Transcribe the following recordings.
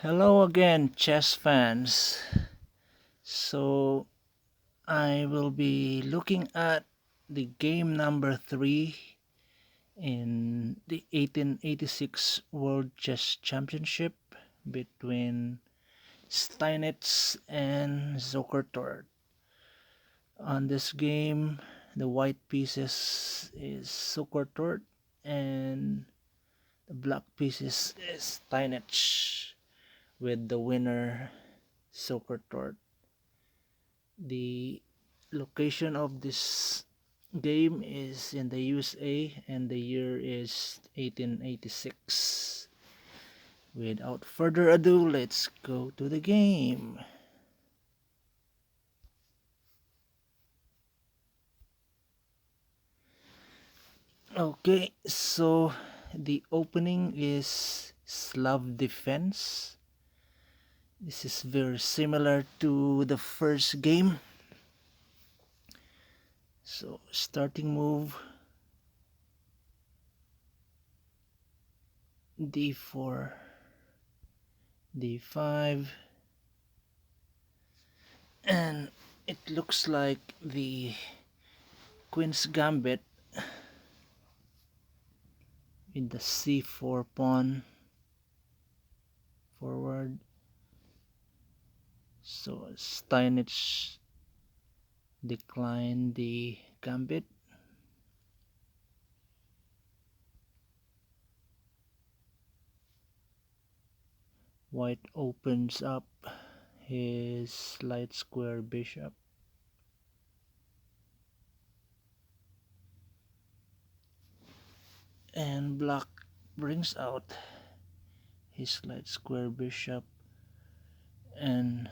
Hello again, chess fans. So, I will be looking at the game number 3 in the 1886 World Chess Championship between Steinitz and Zukertort. On this game, the white pieces is Zukertort and the black pieces is Steinitz, with the winner Zukertort. The location of this game is in the USA and the year is 1886. Without further ado, let's go to the game. Okay, so the opening is Slav defense. This is very similar to the first game. So starting move d4, d5, and it looks like the Queen's Gambit with the c4 pawn forward. So Steinitz declined the gambit. White opens up his light square bishop. And black brings out his light square bishop, and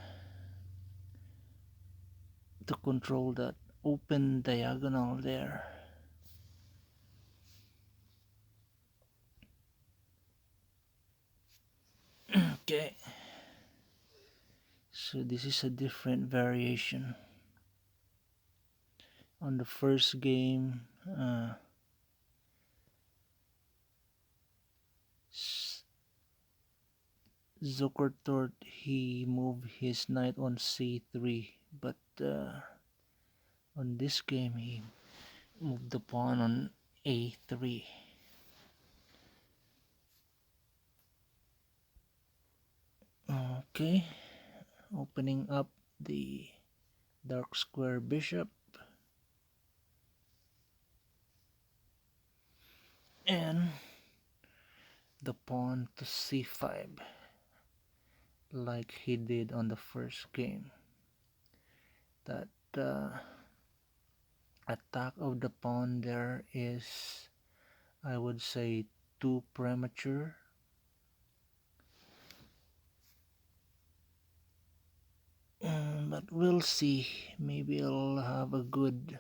to control that open diagonal there. Okay, so this is a different variation. On the first game, Zukertort, he moved his knight on c3, but on this game he moved the pawn on a3. Okay, opening up the dark square bishop, and the pawn to c5 like he did on the first game. That attack of the pawn there is, I would say, too premature. But we'll see. Maybe it'll have a good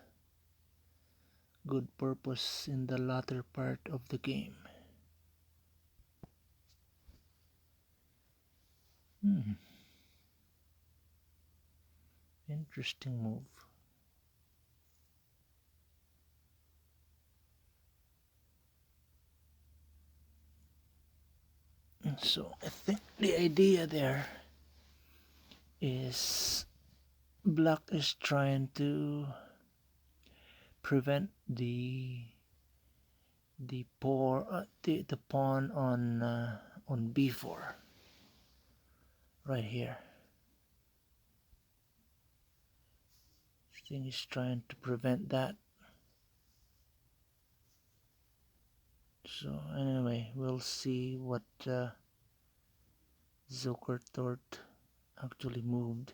purpose in the latter part of the game. Interesting move. So I think the idea there is black is trying to prevent the pawn on b4 right here. I think he's trying to prevent that. So anyway, we'll see what Zukertort actually moved.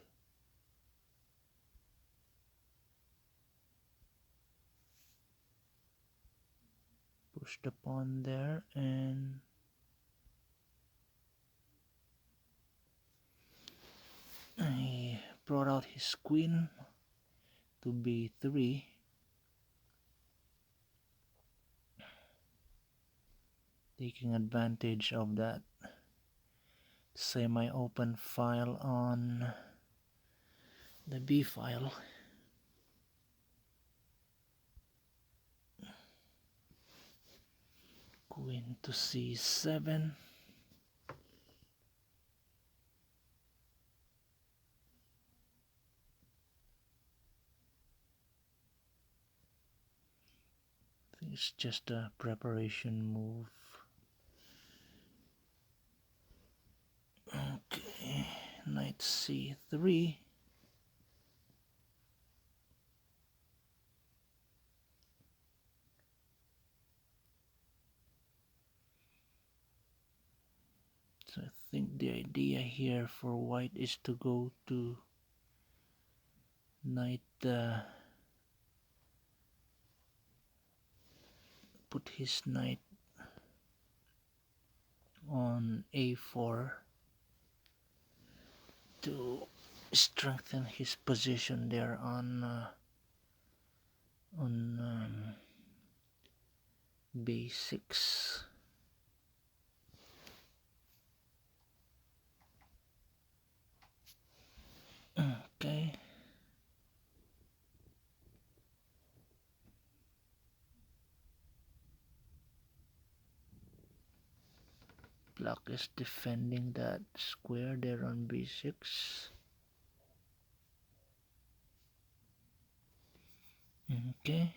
Push the pawn there, and he brought out his queen to b3. Taking advantage of that semi-open file on the b file. Queen to c7. it's just a preparation move. Okay, knight c3. So I think the idea here for white is to go to knight, put his knight on a4 to strengthen his position there on b6. Okay. Black is defending that square there on b6. Okay.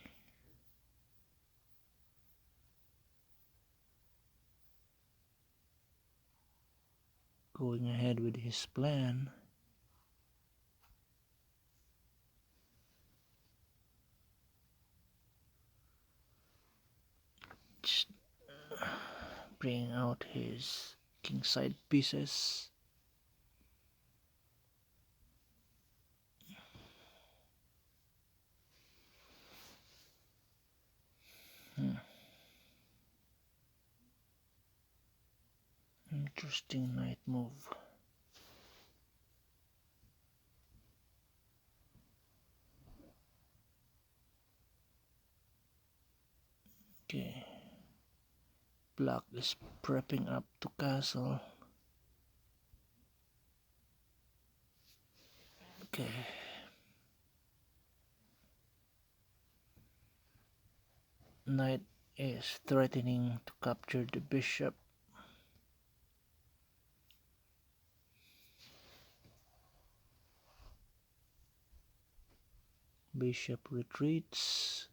Going ahead with his plan. Just bring out his kingside pieces. Interesting knight move. Okay. Black is prepping up to castle. Okay. Knight is threatening to capture the bishop. Bishop retreats.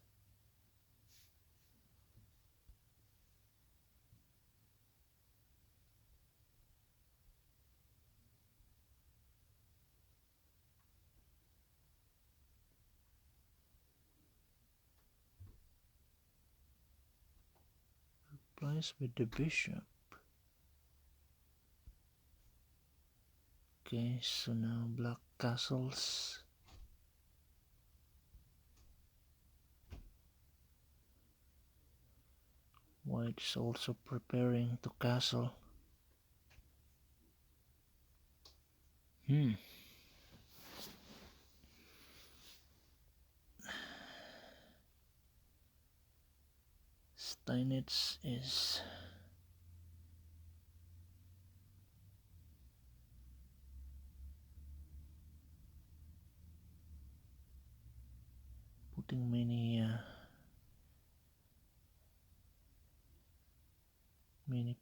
Replies with the bishop. Okay, so now black castles. White is also preparing to castle. Steinitz is putting many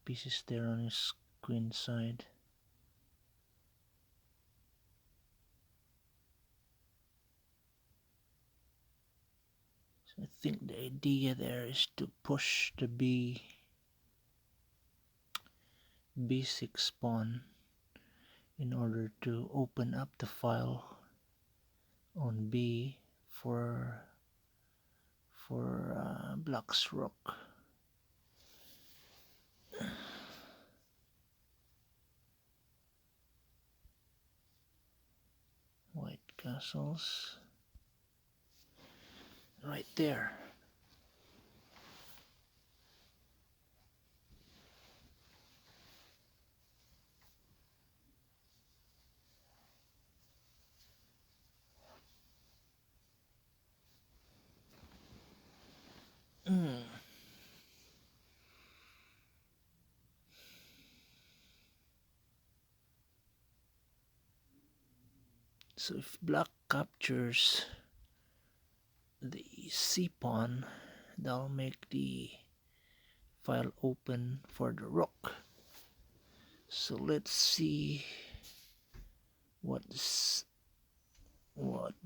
pieces there on his queen side. So I think the idea there is to push the b6 pawn in order to open up the file on b for black's rook. White castles right there. So if black captures the c pawn, that'll make the file open for the rook. So let's see what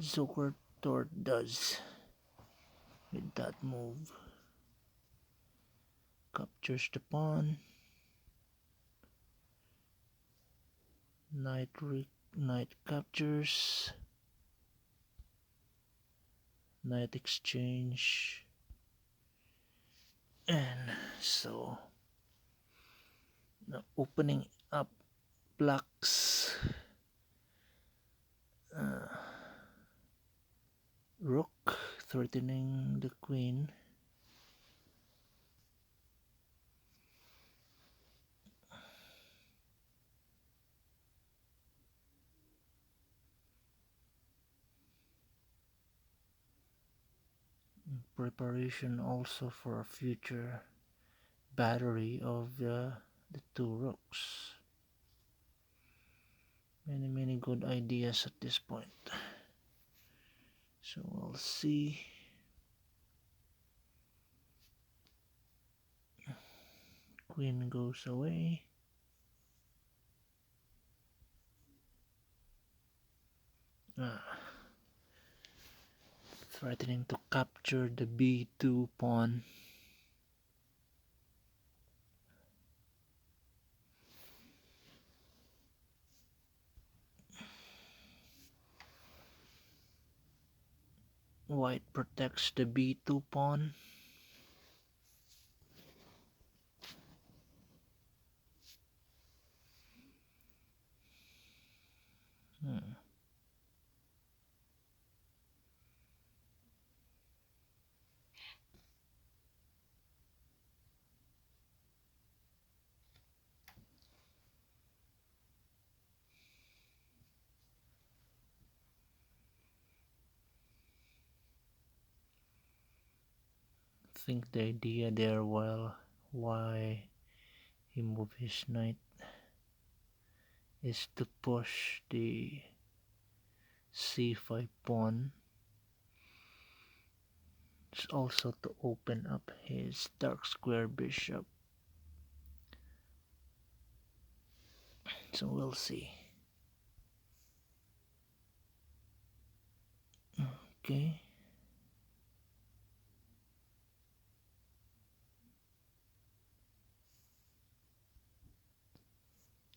Zukertort does with that move. Captures the pawn. Knight captures. Knight exchange. And so now opening up black's rook, threatening the queen. Preparation also for a future battery of the two rooks. Many good ideas at this point. So we'll see. Queen goes away. Threatening to capture the b2 pawn. White protects the b2 pawn. Think the idea there why he moved his knight is to push the c5 pawn. It's also to open up his dark square bishop. So we'll see. Okay.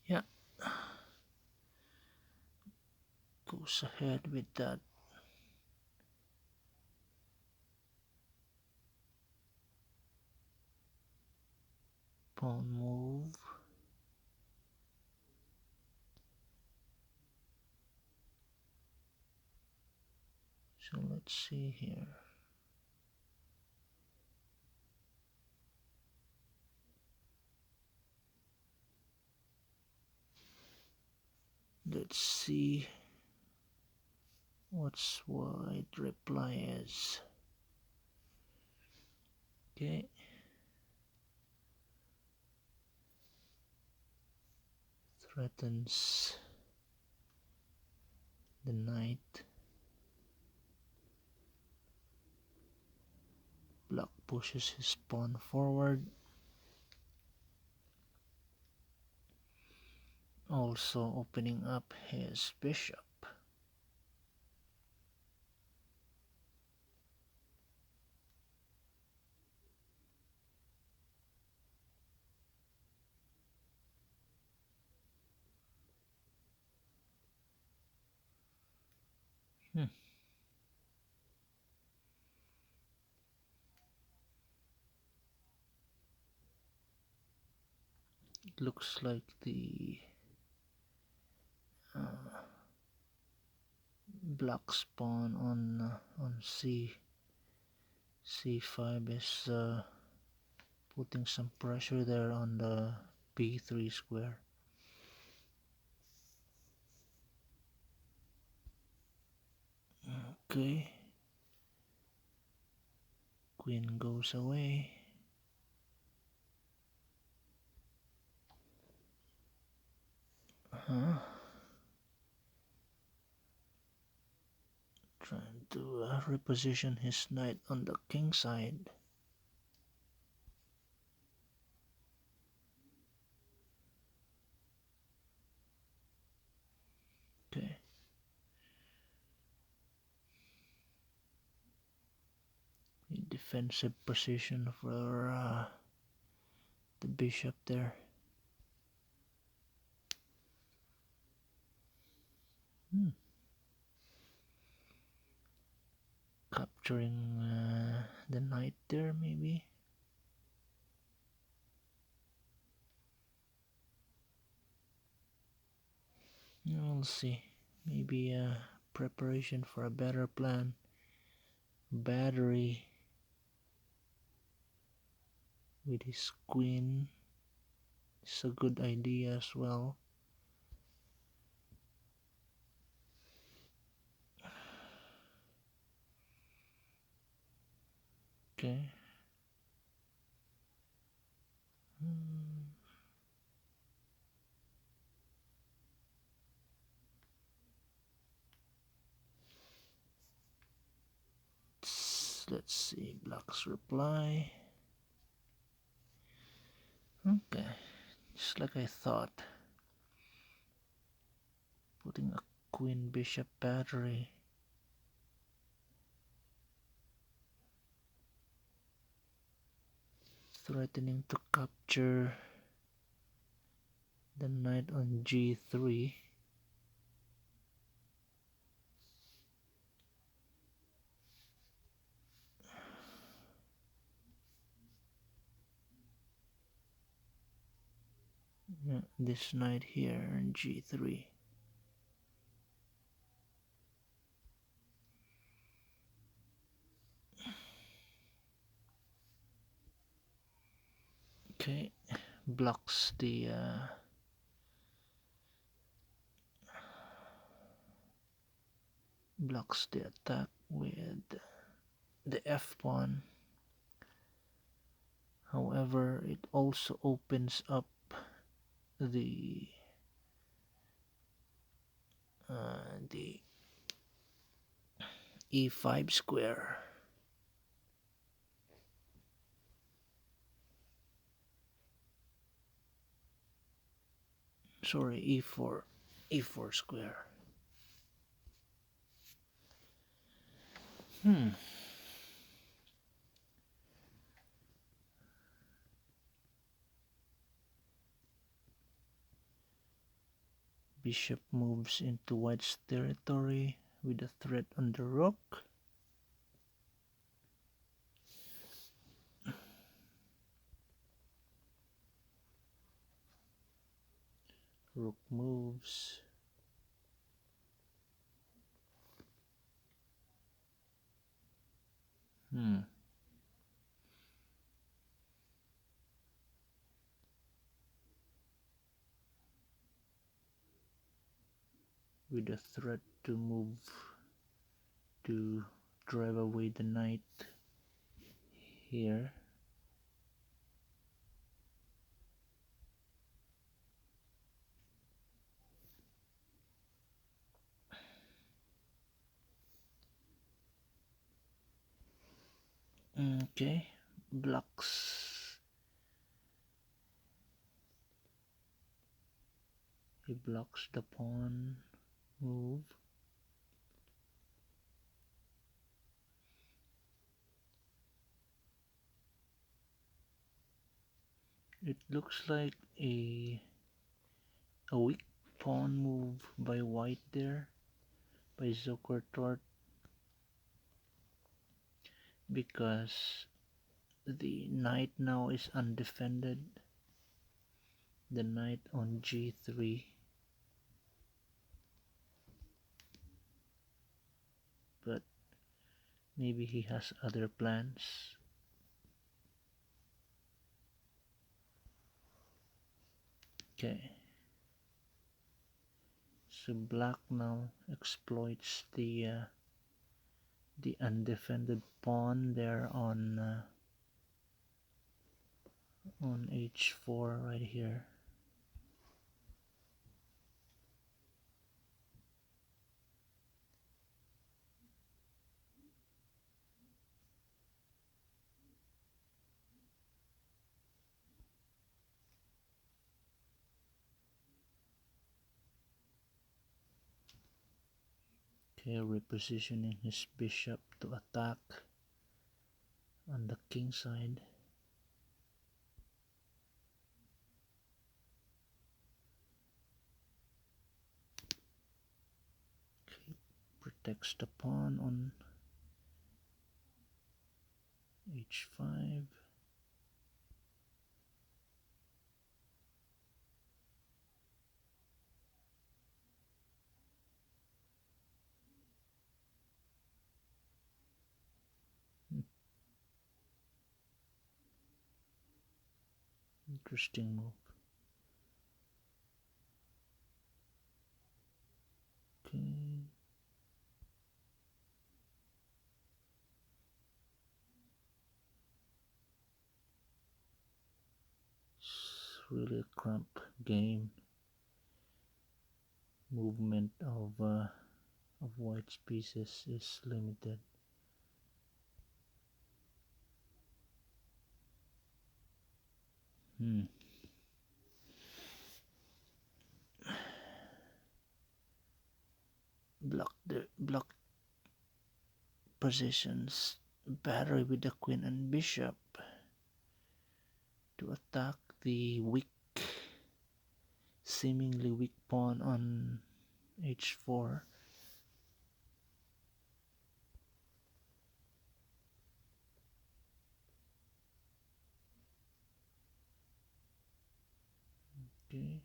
Yeah. Goes ahead with that. Pawn move. So let's see here. Let's see what's white reply is. Okay. Threatens the knight. Black pushes his pawn forward. Also opening up his bishop. It looks like the black's pawn on c5 is putting some pressure there on the b3 square. Okay. Queen goes away. Trying to reposition his knight on the king side. Okay. A defensive position for the bishop there. Capturing the knight there, maybe. We'll see. Maybe a preparation for a better plan. Battery with his queen. It's a good idea as well. Okay. Let's see. Black's reply. Okay. Just like I thought. Putting a queen bishop battery. Threatening to capture the knight on g3. This knight here on g3. Okay, blocks the attack with the f pawn. However, it also opens up the e5 square. Sorry, e4 square. Bishop moves into white's territory with a threat on the rook. Rook moves. With a threat to move to drive away the knight here. Okay, blocks. He blocks the pawn move. It looks like a weak pawn move by white there, by Zukertort, because the knight now is undefended. The knight on g3. But maybe he has other plans. Okay. So black now exploits the undefended pawn there on h4 right here. Okay, repositioning his bishop to attack on the king side. protects the pawn on h5. Interesting move. Okay. It's really a cramp game. Movement of white's pieces is limited. Block positions battery with the queen and bishop to attack the seemingly weak pawn on h4. Okay.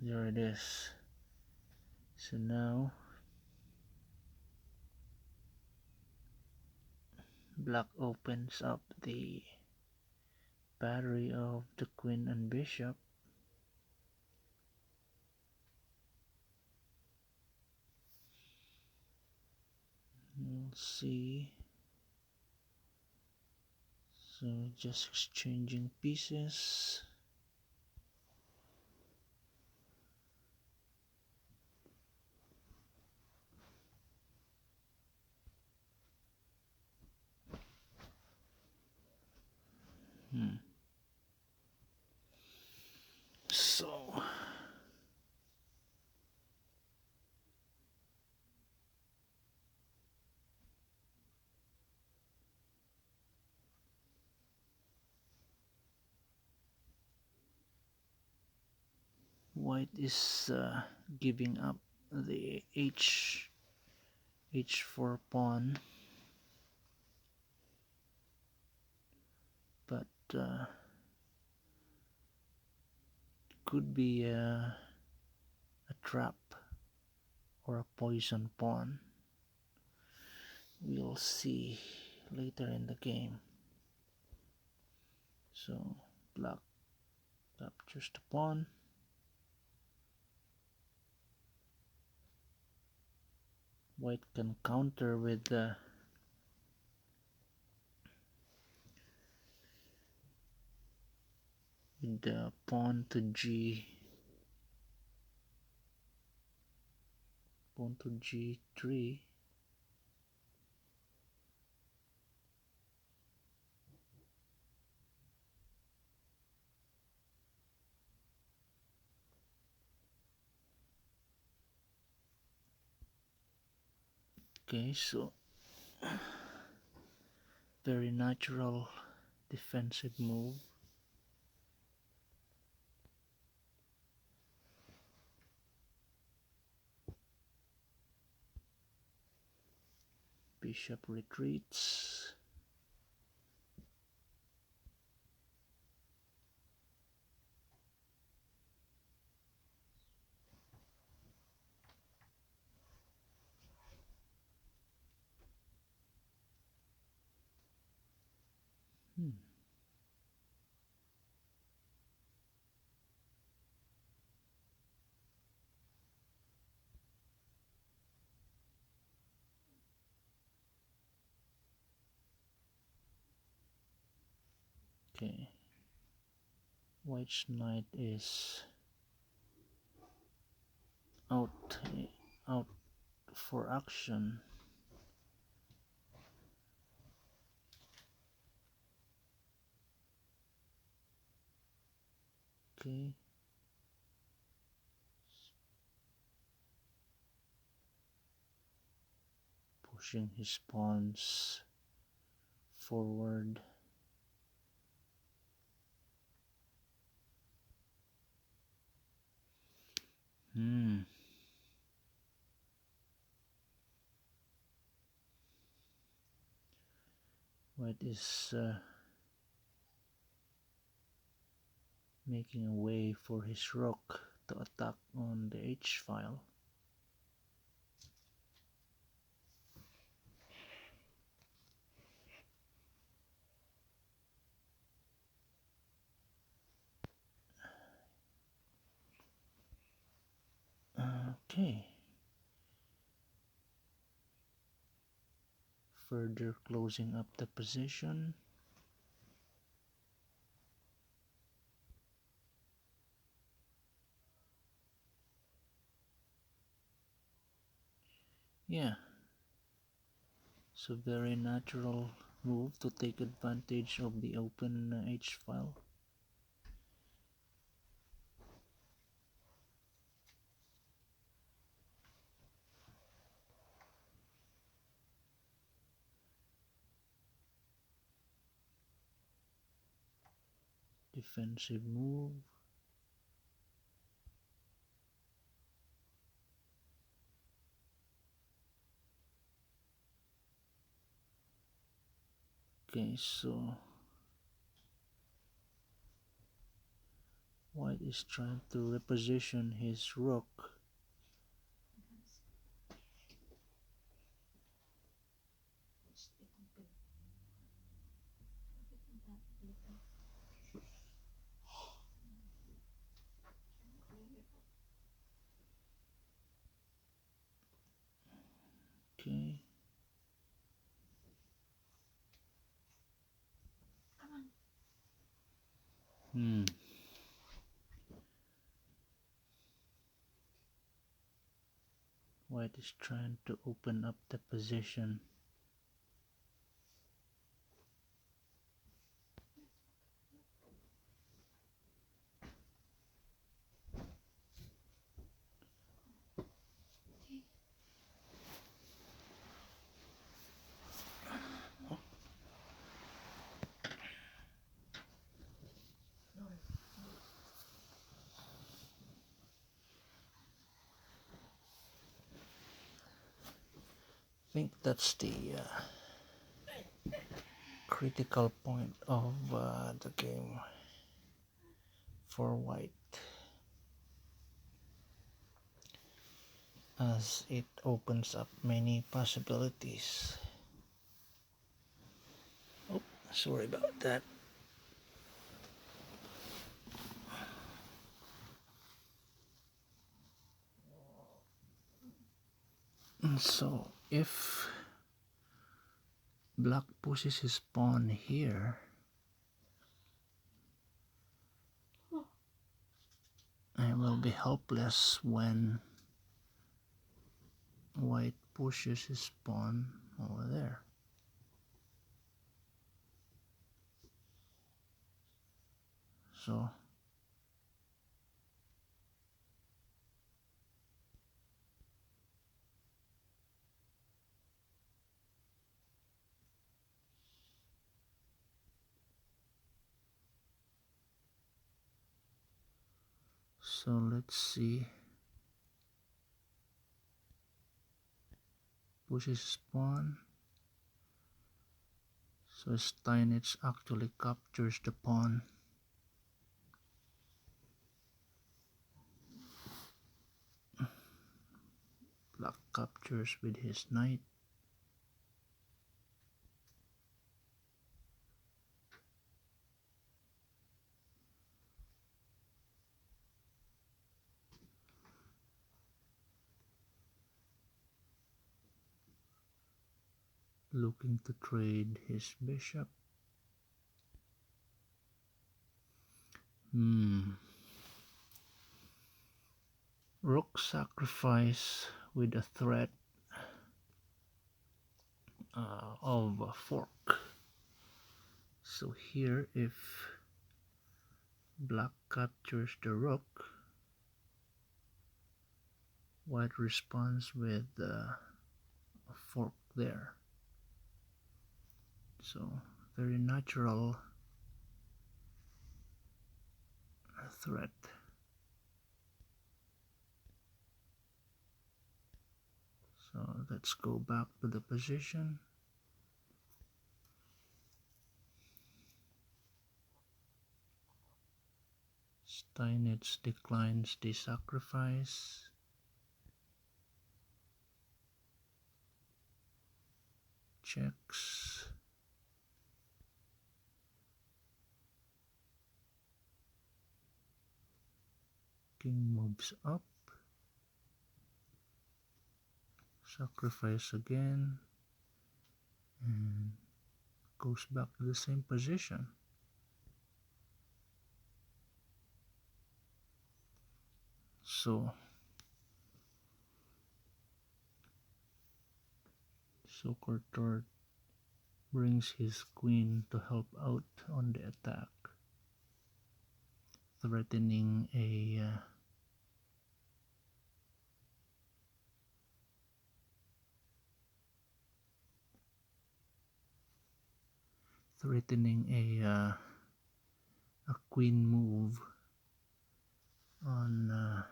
There it is. So now black opens up the battery of the queen and bishop. We'll see. So just exchanging pieces. So white is giving up the h4 pawn, but could be a trap or a poison pawn. We'll see later in the game. So black captures the pawn. White can counter with the pawn to g3. Okay, so very natural defensive move. Bishop retreats. Okay, white's knight is out for action. Okay, pushing his pawns forward. Hmm. White is making a way for his rook to attack on the H file. Okay. Further closing up the position. Yeah. So very natural move to take advantage of the open H file. Defensive move. Okay, so White is trying to reposition his rook. Okay. Hmm. White is trying to open up the position. I think that's the critical point of the game for White, as it opens up many possibilities. Oh, sorry about that. So if Black pushes his pawn here, I will be helpless when White pushes his pawn over there. So let's see. Pushes his pawn. So Steinitz actually captures the pawn. Black captures with his knight. Looking to trade his bishop. Rook sacrifice with a threat of a fork. So here, if Black captures the rook, White responds with a fork there. So very natural threat. So let's go back to the position. Steinitz declines the sacrifice. Checks. King moves up. Sacrifice again. And goes back to the same position. So Zukertort brings his queen to help out on the attack, threatening a queen move on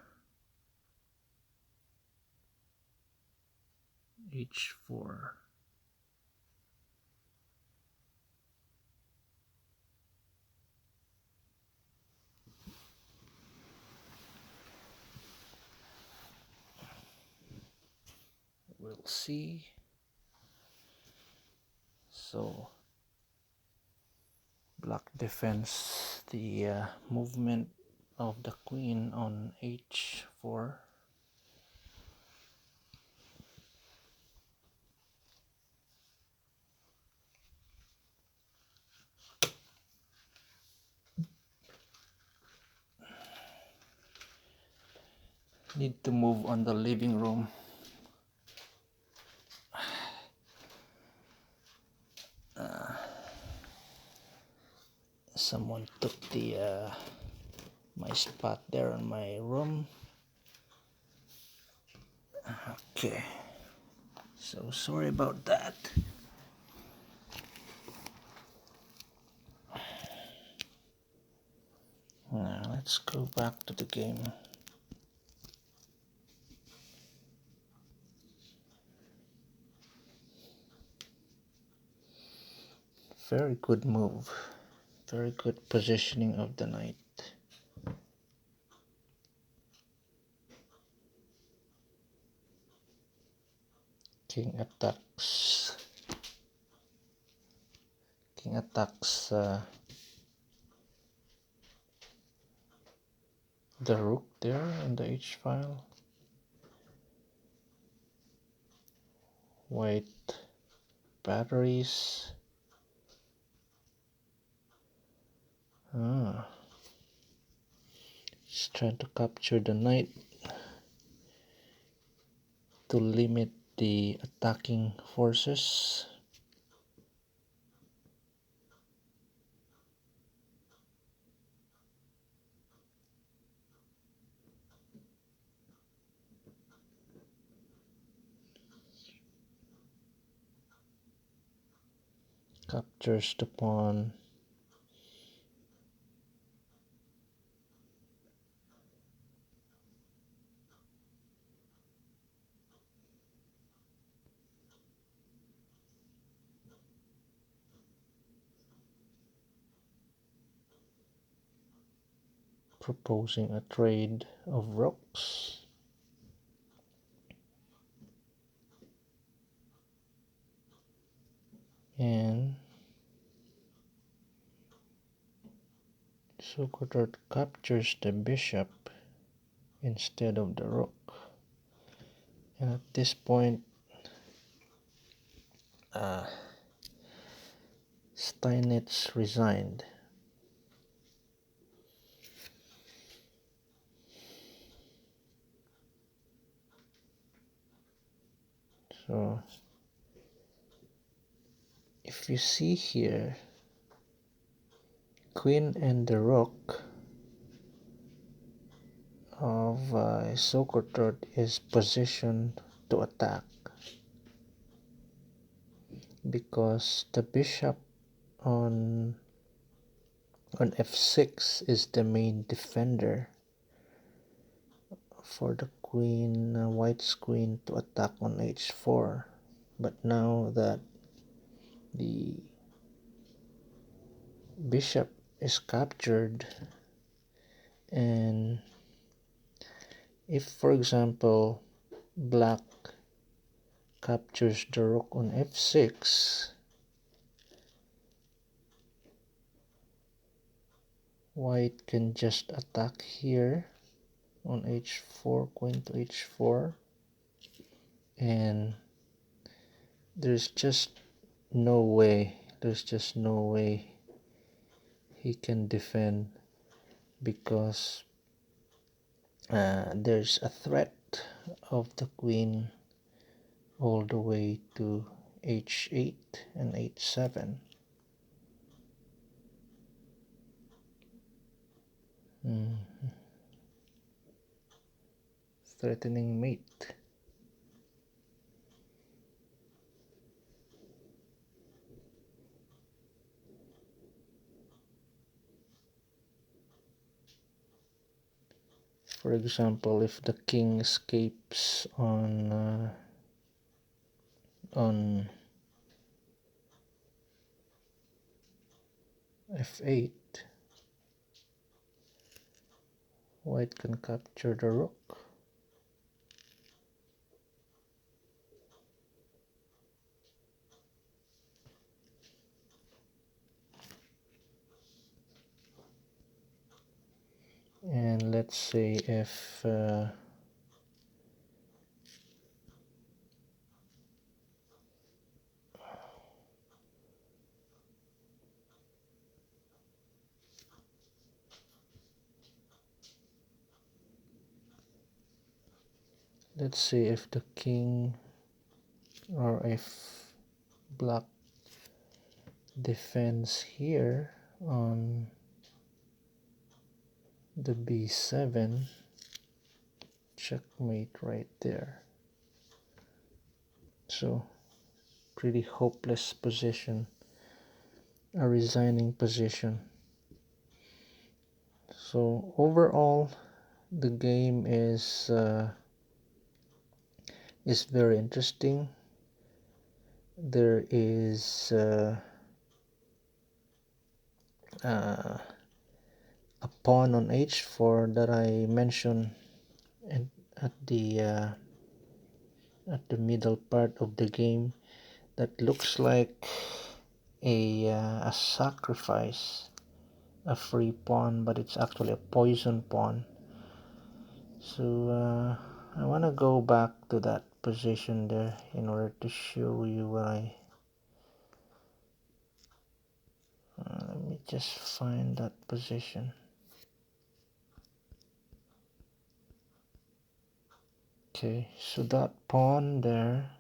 h4. We'll see. So black defends the movement of the queen on h4. Need to move on the living room. Someone took the my spot there on my room. Okay, so sorry about that. Now let's go back to the game. Very good move. Very good positioning of the knight. King attacks. King attacks the rook there in the h file. White batteries. Just trying to capture the knight to limit the attacking forces. Captures the pawn. Proposing a trade of rooks. And Zukertort captures the bishop instead of the rook. And at this point, Steinitz resigned. So if you see here, queen and the rook of Zukertort is positioned to attack because the bishop on f6 is the main defender for the white's queen to attack on h4, but now that the bishop is captured, and if for example black captures the rook on f6, white can just attack here on h4, queen to h4, and there's just no way he can defend, because there's a threat of the queen all the way to h8 and h7. Threatening mate. For example, if the king escapes on f8, white can capture the rook. And let's say if the king, or if black defends here on the b7, checkmate right there. So pretty hopeless position, a resigning position. So overall, the game is very interesting. There is a pawn on h4 that I mentioned at the middle part of the game, that looks like a sacrifice, a free pawn, but it's actually a poison pawn. So I want to go back to that position there in order to show you what let me just find that position. Okay, so that pawn there,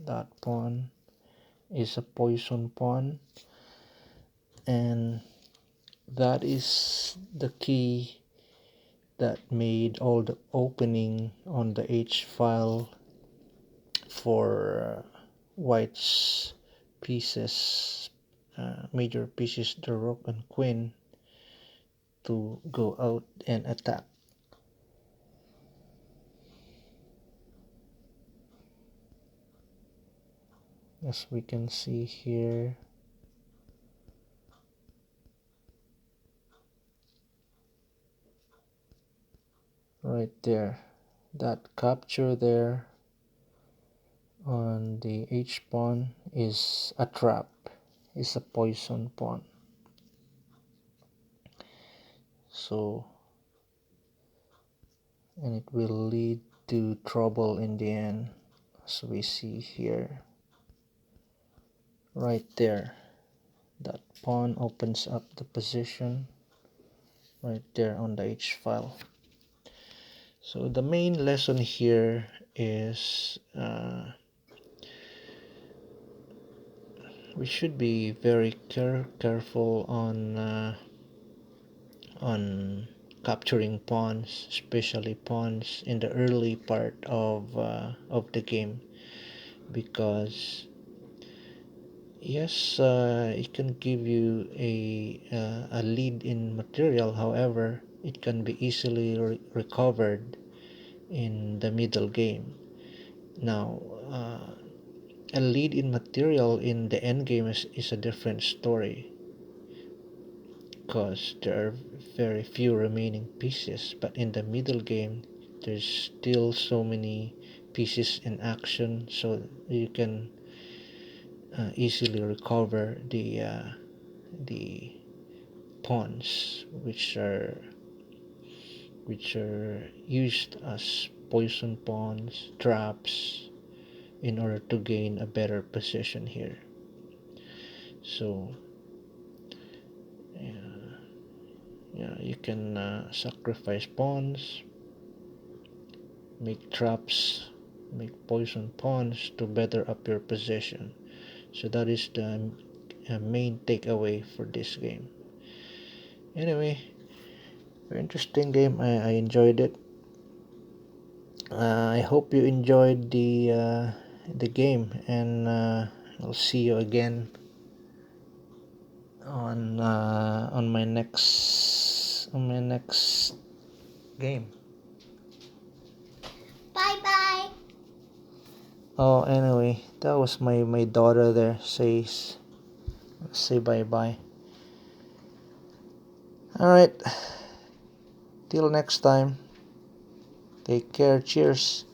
that pawn is a poison pawn, and that is the key that made all the opening on the h file for white's pieces, major pieces, the rook and queen, to go out and attack. As we can see here, right there, that capture there on the h pawn is a trap, is a poison pawn. So, and it will lead to trouble in the end, as we see here. Right there, that pawn opens up the position right there on the h file. So the main lesson here is we should be very careful on capturing pawns, especially pawns in the early part of the game, because yes, it can give you a lead in material. However, it can be easily recovered in the middle game. Now, a lead in material in the end game is a different story, because there are very few remaining pieces, but in the middle game there's still so many pieces in action, so you can easily recover the pawns which are used as poison pawns, traps, in order to gain a better position here. So yeah, yeah, you can sacrifice pawns, make traps, make poison pawns to better up your position. So that is the main takeaway for this game. Anyway, very interesting game. I enjoyed it. I hope you enjoyed the game, and I'll see you again on my next game. Bye bye. Oh, anyway, that was my daughter there. Say bye bye. All right, till next time. Take care. Cheers.